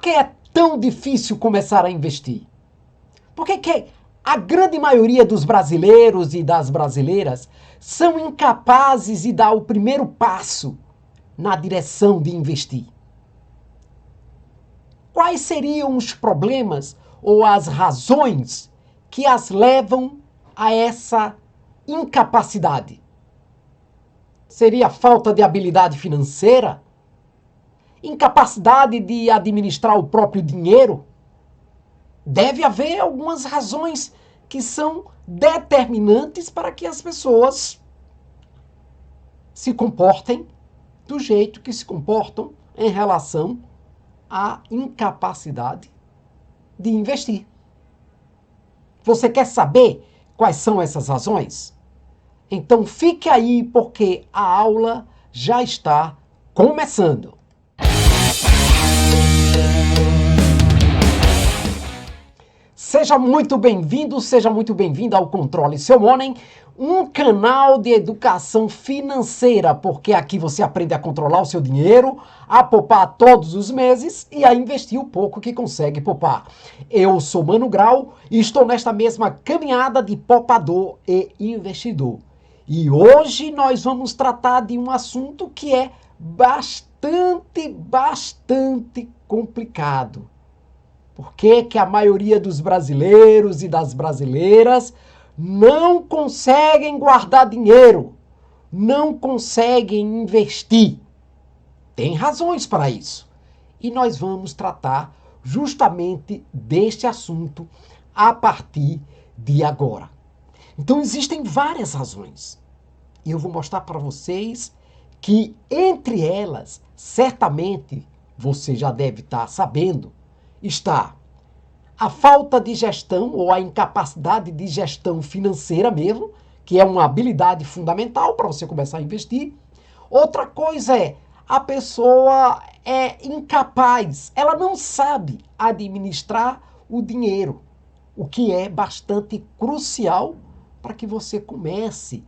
que é tão difícil começar a investir? Por que a grande maioria dos brasileiros e das brasileiras são incapazes de dar o primeiro passo na direção de investir? Quais seriam os problemas ou as razões que as levam a essa incapacidade? Seria falta de habilidade financeira? Incapacidade de administrar o próprio dinheiro? Deve haver algumas razões que são determinantes para que as pessoas se comportem do jeito que se comportam em relação à incapacidade de investir. Você quer saber quais são essas razões? Então fique aí porque a aula já está começando. Seja muito bem-vindo, seja muito bem-vinda ao Controle Seu Money, um canal de educação financeira, porque aqui você aprende a controlar o seu dinheiro, a poupar todos os meses e a investir o pouco que consegue poupar. Eu sou Mano Grau e estou nesta mesma caminhada de poupador e investidor. E hoje nós vamos tratar de um assunto que é bastante complicado. Por que a maioria dos brasileiros e das brasileiras não conseguem guardar dinheiro, não conseguem investir? Tem razões para isso. E nós vamos tratar justamente deste assunto a partir de agora. Então existem várias razões. E eu vou mostrar para vocês que entre elas, certamente, você já deve estar sabendo, está a falta de gestão ou a incapacidade de gestão financeira mesmo, que é uma habilidade fundamental para você começar a investir. Outra coisa é, a pessoa é incapaz, ela não sabe administrar o dinheiro, o que é bastante crucial para que você comece,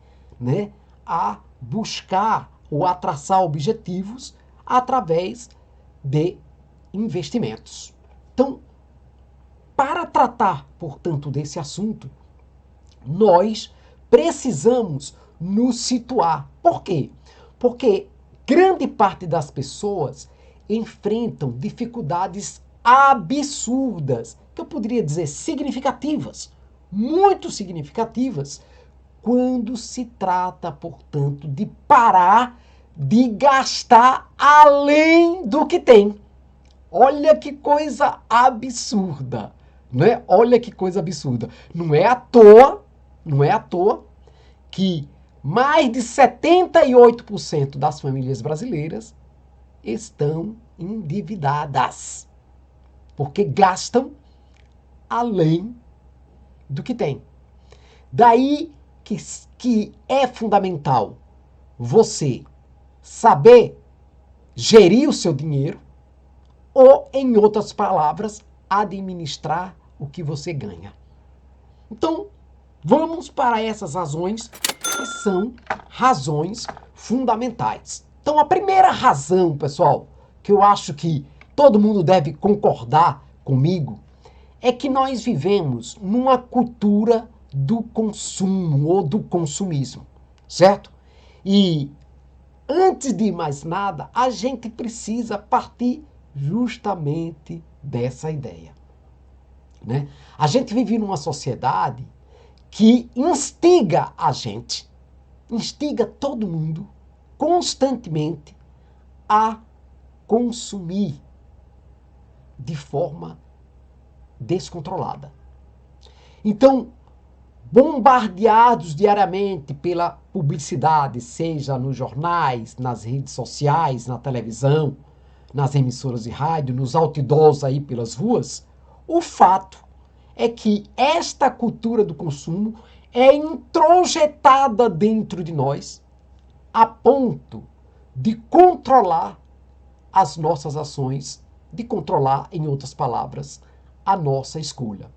a buscar ou a traçar objetivos através de investimentos. Então, para tratar, portanto, desse assunto, nós precisamos nos situar. Por quê? Porque grande parte das pessoas enfrentam dificuldades absurdas, que eu poderia dizer significativas, muito significativas, quando se trata, portanto, de parar de gastar além do que tem. Olha que coisa absurda, né? Olha que coisa absurda. Não é à toa que mais de 78% das famílias brasileiras estão endividadas, porque gastam além do que tem. Daí que é fundamental você saber gerir o seu dinheiro, ou, em outras palavras, administrar o que você ganha. Então, vamos para essas razões, que são razões fundamentais. Então, a primeira razão, pessoal, que eu acho que todo mundo deve concordar comigo, é que nós vivemos numa cultura do consumo ou do consumismo, certo? E, antes de mais nada, a gente precisa partir justamente dessa ideia, né? A gente vive numa sociedade que instiga a gente, instiga todo mundo constantemente a consumir de forma descontrolada. Então, bombardeados diariamente pela publicidade, seja nos jornais, nas redes sociais, na televisão, nas emissoras de rádio, nos outdoors aí pelas ruas, o fato é que esta cultura do consumo é introjetada dentro de nós a ponto de controlar as nossas ações, de controlar, em outras palavras, a nossa escolha.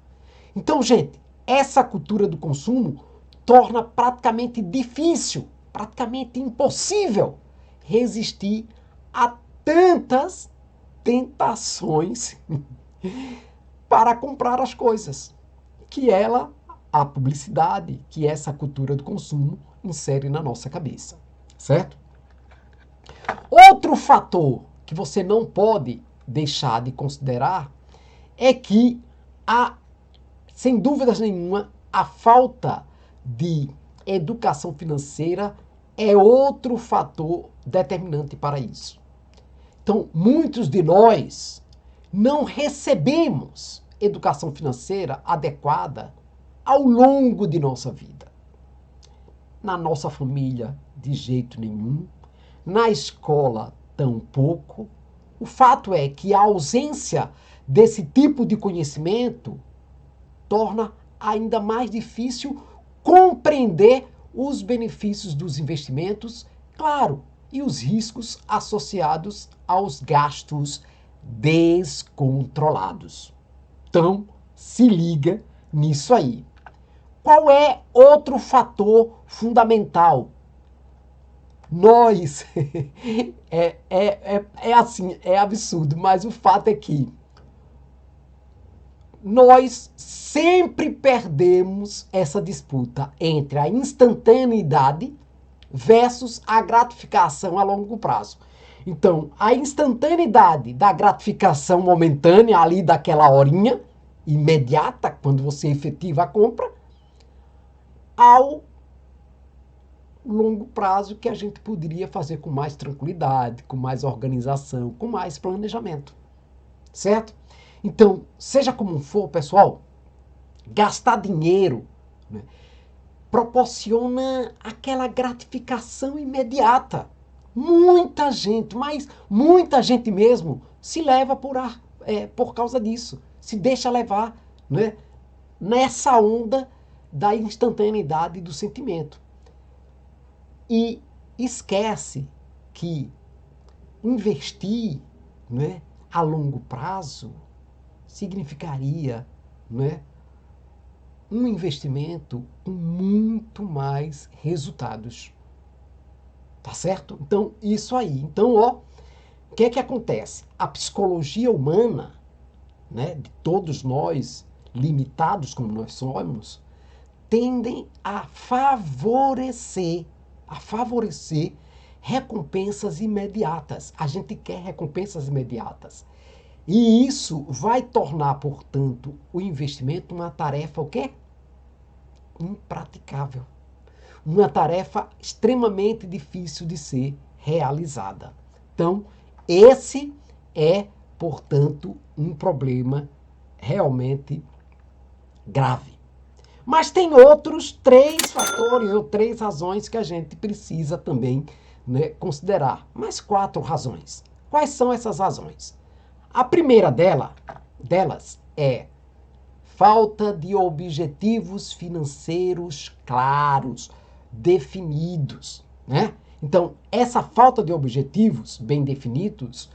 Então, gente, essa cultura do consumo torna praticamente difícil, praticamente impossível resistir a tantas tentações para comprar as coisas que a publicidade, que essa cultura do consumo insere na nossa cabeça, certo? Outro fator que você não pode deixar de considerar é que sem dúvidas nenhuma, a falta de educação financeira é outro fator determinante para isso. Então, muitos de nós não recebemos educação financeira adequada ao longo de nossa vida. Na nossa família, de jeito nenhum. Na escola, tampouco. O fato é que a ausência desse tipo de conhecimento torna ainda mais difícil compreender os benefícios dos investimentos, claro, e os riscos associados aos gastos descontrolados. Então, se liga nisso aí. Qual é outro fator fundamental? Nós, assim, é absurdo, mas o fato é que nós sempre perdemos essa disputa entre a instantaneidade versus a gratificação a longo prazo. Então, a instantaneidade da gratificação momentânea ali daquela horinha, imediata, quando você efetiva a compra, ao longo prazo que a gente poderia fazer com mais tranquilidade, com mais organização, com mais planejamento. Certo? Então, seja como for, pessoal, gastar dinheiro, né, proporciona aquela gratificação imediata. Muita gente, mas muita gente mesmo, se leva por causa disso. Se deixa levar, né, nessa onda da instantaneidade do sentimento. E esquece que investir, né, a longo prazo significaria, né, um investimento com muito mais resultados. Tá certo? Então, isso aí. Então, o que é que acontece? A psicologia humana, né, de todos nós, limitados como nós somos, tendem a favorecer recompensas imediatas. A gente quer recompensas imediatas. E isso vai tornar, portanto, o investimento uma tarefa o quê? Impraticável. Uma tarefa extremamente difícil de ser realizada. Então, esse é, portanto, um problema realmente grave. Mas tem outros 3 fatores ou 3 razões que a gente precisa também, né, considerar. Mais 4 razões. Quais são essas razões? A primeira delas é falta de objetivos financeiros claros, definidos, né? Então, essa falta de objetivos bem definidos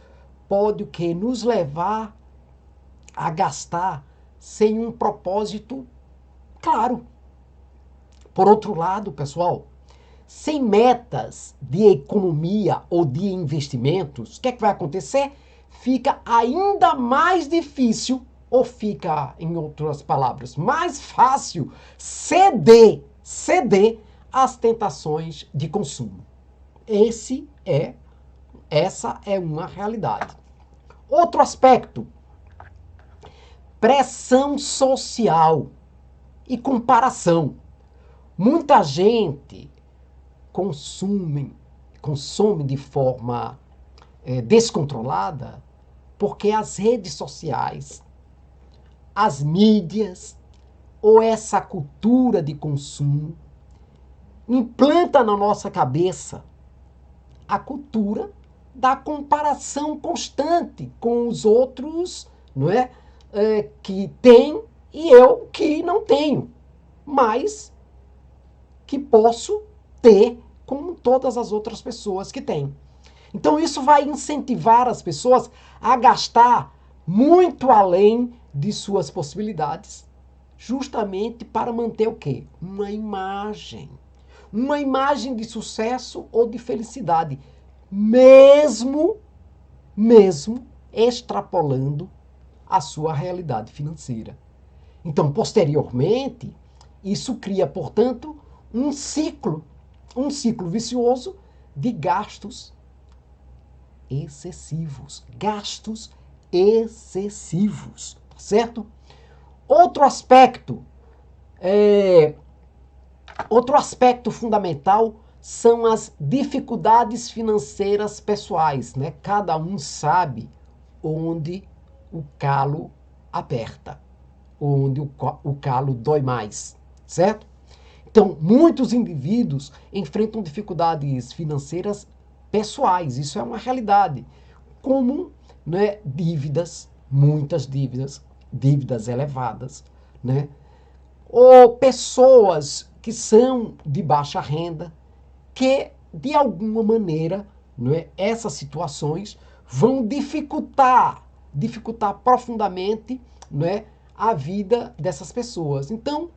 pode o que nos levar a gastar sem um propósito claro. Por outro lado, pessoal, sem metas de economia ou de investimentos, o que é que vai acontecer? Fica ainda mais difícil, ou fica, em outras palavras, mais fácil ceder às tentações de consumo. Essa é uma realidade. Outro aspecto, pressão social e comparação. Muita gente consome de forma descontrolada porque as redes sociais, as mídias ou essa cultura de consumo implanta na nossa cabeça a cultura da comparação constante com os outros, não é? Que tem e eu que não tenho, mas que posso ter como todas as outras pessoas que têm. Então isso vai incentivar as pessoas a gastar muito além de suas possibilidades, justamente para manter o quê? Uma imagem de sucesso ou de felicidade, mesmo extrapolando a sua realidade financeira. Então, posteriormente, isso cria, portanto, um ciclo vicioso de gastos excessivos. Gastos excessivos, tá certo? Outro aspecto fundamental são as dificuldades financeiras pessoais, né? Cada um sabe onde o calo aperta, onde o calo dói mais, certo? Então, muitos indivíduos enfrentam dificuldades financeiras pessoais, isso é uma realidade, como, né, dívidas, muitas dívidas elevadas, né? Ou pessoas que são de baixa renda, que de alguma maneira, né, essas situações vão dificultar profundamente, né, a vida dessas pessoas. Então,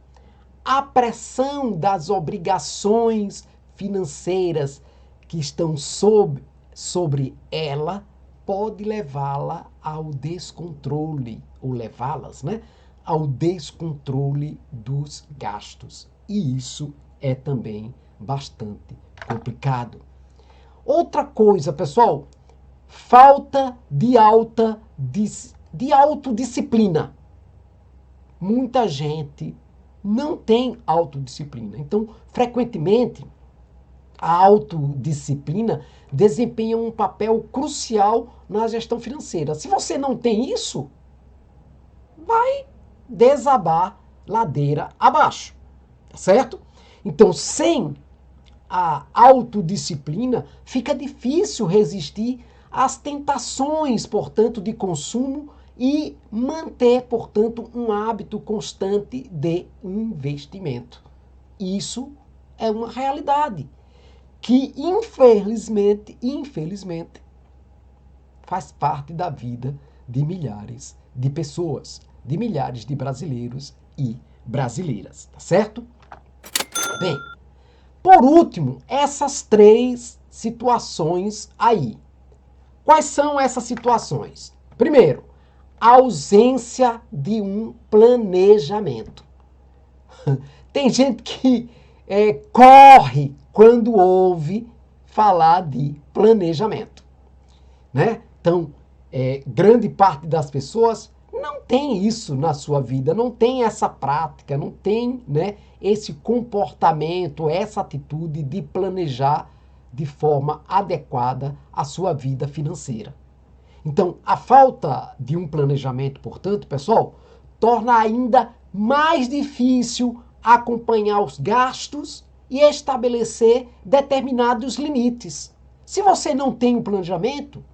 a pressão das obrigações financeiras que estão sobre ela pode levá-la ao descontrole, ou levá-las, né, ao descontrole dos gastos. E isso é também bastante complicado. Outra coisa, pessoal, falta de autodisciplina. Muita gente não tem autodisciplina. Então, frequentemente, a autodisciplina desempenha um papel crucial na gestão financeira. Se você não tem isso, vai desabar ladeira abaixo, tá certo? Então, sem a autodisciplina, fica difícil resistir às tentações, portanto, de consumo e manter, portanto, um hábito constante de investimento. Isso é uma realidade que, infelizmente, faz parte da vida de milhares de pessoas, de milhares de brasileiros e brasileiras, tá certo? Bem, por último, essas 3 situações aí. Quais são essas situações? Primeiro, a ausência de um planejamento. Tem gente que corre quando ouve falar de planejamento, né? Então, grande parte das pessoas não tem isso na sua vida, não tem essa prática, não tem, né, esse comportamento, essa atitude de planejar de forma adequada a sua vida financeira. Então, a falta de um planejamento, portanto, pessoal, torna ainda mais difícil acompanhar os gastos e estabelecer determinados limites. Se você não tem um planejamento,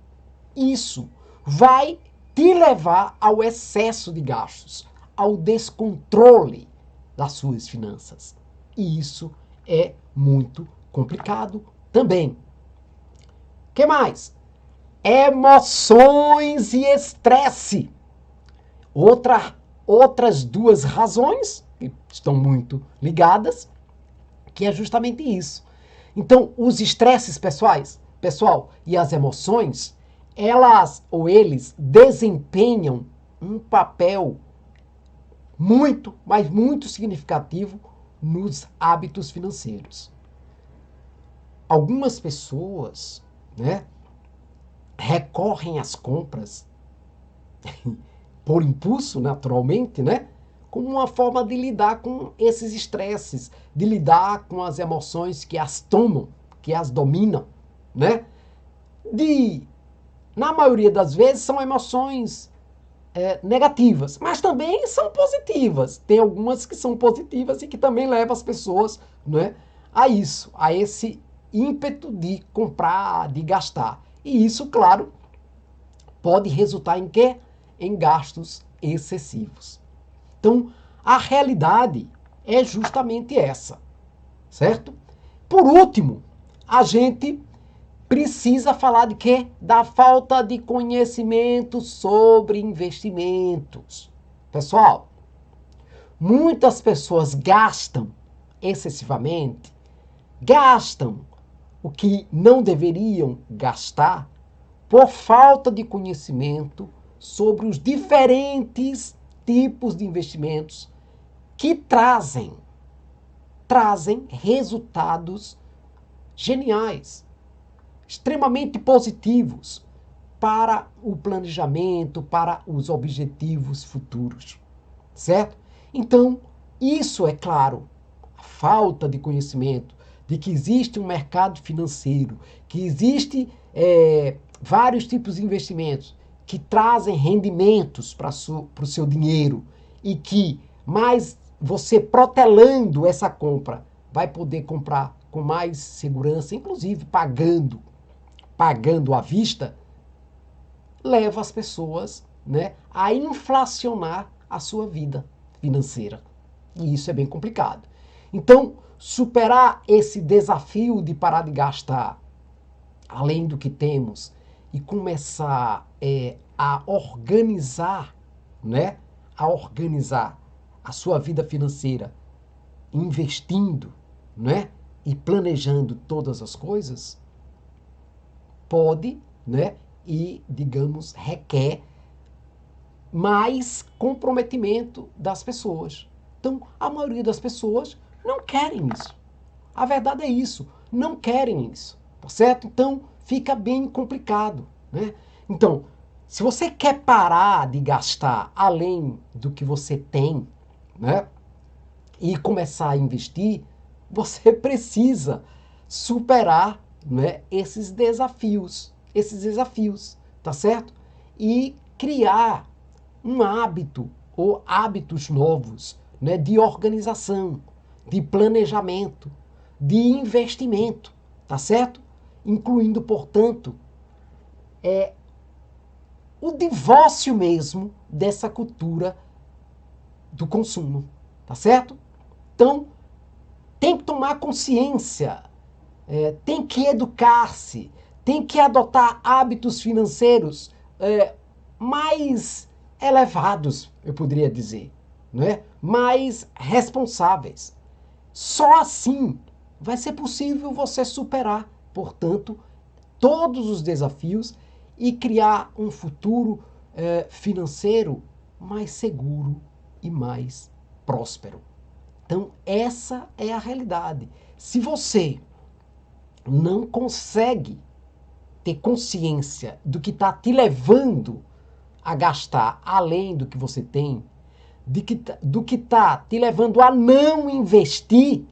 isso vai te levar ao excesso de gastos, ao descontrole das suas finanças. E isso é muito complicado também. O que mais? Emoções e estresse. Outras 2 razões que estão muito ligadas, que é justamente isso. Então, os estresses pessoal, e as emoções, eles desempenham um papel muito, mas muito significativo nos hábitos financeiros. Algumas pessoas, né, recorrem às compras por impulso, naturalmente, né, como uma forma de lidar com esses estresses, de lidar com as emoções que as tomam, que as dominam, né? Na maioria das vezes, são emoções negativas, mas também são positivas. Tem algumas que são positivas e que também levam as pessoas, né, a isso, a esse ímpeto de comprar, de gastar. E isso, claro, pode resultar em quê? Em gastos excessivos. Então, a realidade é justamente essa, certo? Por último, a gente precisa falar de quê? Da falta de conhecimento sobre investimentos. Pessoal, muitas pessoas gastam excessivamente, gastam o que não deveriam gastar por falta de conhecimento sobre os diferentes tipos de investimentos que trazem resultados geniais, extremamente positivos para o planejamento, para os objetivos futuros, certo? Então, isso é claro, a falta de conhecimento de que existe um mercado financeiro, que existe vários tipos de investimentos que trazem rendimentos para o seu dinheiro e que mais você protelando essa compra vai poder comprar com mais segurança, inclusive pagando à vista, leva as pessoas, né, a inflacionar a sua vida financeira. E isso é bem complicado. Então, superar esse desafio de parar de gastar além do que temos e começar a organizar, né, a organizar a sua vida financeira, investindo, né, e planejando todas as coisas, pode, né, e, digamos, requer mais comprometimento das pessoas. Então, a maioria das pessoas não querem isso. A verdade é isso, não querem isso, tá certo? Então, fica bem complicado, né? Então, se você quer parar de gastar além do que você tem, né, e começar a investir, você precisa superar, né, esses desafios, tá certo? E criar um hábito ou hábitos novos, né, de organização, de planejamento, de investimento, tá certo? Incluindo, portanto, o divórcio mesmo dessa cultura do consumo, tá certo? Então, tem que tomar consciência, tem que educar-se, tem que adotar hábitos financeiros mais elevados, eu poderia dizer, né? Mais responsáveis. Só assim vai ser possível você superar, portanto, todos os desafios e criar um futuro financeiro mais seguro e mais próspero. Então, essa é a realidade. Se você não consegue ter consciência do que está te levando a gastar além do que você tem, do que está te levando a não investir,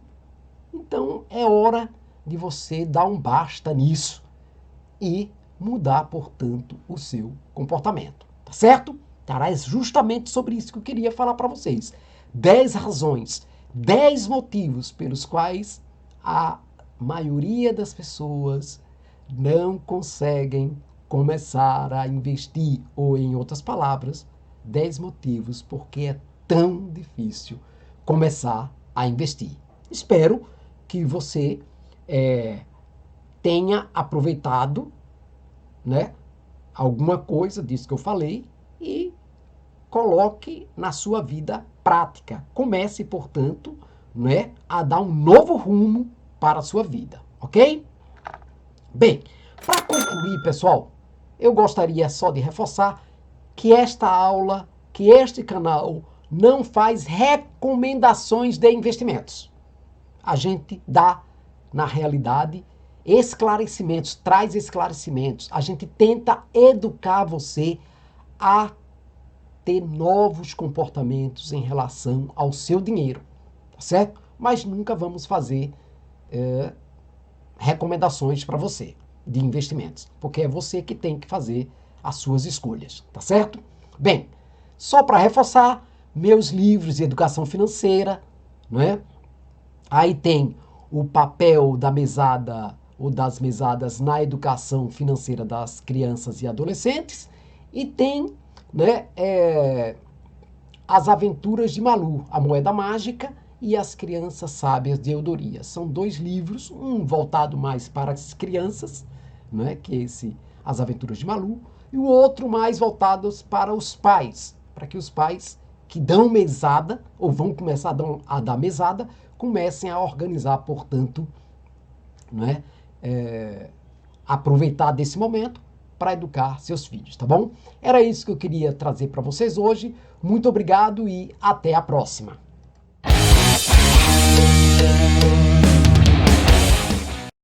então é hora de você dar um basta nisso e mudar, portanto, o seu comportamento. Tá certo? Cara, é justamente sobre isso que eu queria falar para vocês. 10 razões, 10 motivos pelos quais a maioria das pessoas não conseguem começar a investir, ou em outras palavras, 10 motivos porque é tão difícil começar a investir. Espero que você tenha aproveitado, né, alguma coisa disso que eu falei e coloque na sua vida prática. Comece, portanto, né, a dar um novo rumo para a sua vida, ok? Bem, para concluir, pessoal, eu gostaria só de reforçar que esta aula, que este canal não faz recomendações de investimentos. A gente dá, na realidade, esclarecimentos, traz esclarecimentos. A gente tenta educar você a ter novos comportamentos em relação ao seu dinheiro, tá certo? Mas nunca vamos fazer recomendações para você de investimentos, porque é você que tem que fazer as suas escolhas, tá certo? Bem, só para reforçar, meus livros de educação financeira, não é? Aí tem o papel da mesada ou das mesadas na educação financeira das crianças e adolescentes e tem, né, As Aventuras de Malu, A Moeda Mágica e As Crianças Sábias de Eudorias. São 2 livros, um voltado mais para as crianças, né, que é esse As Aventuras de Malu, e o outro mais voltados para os pais, para que os pais que dão mesada, ou vão começar a dar mesada, comecem a organizar, portanto, né, aproveitar desse momento para educar seus filhos, tá bom? Era isso que eu queria trazer para vocês hoje. Muito obrigado e até a próxima.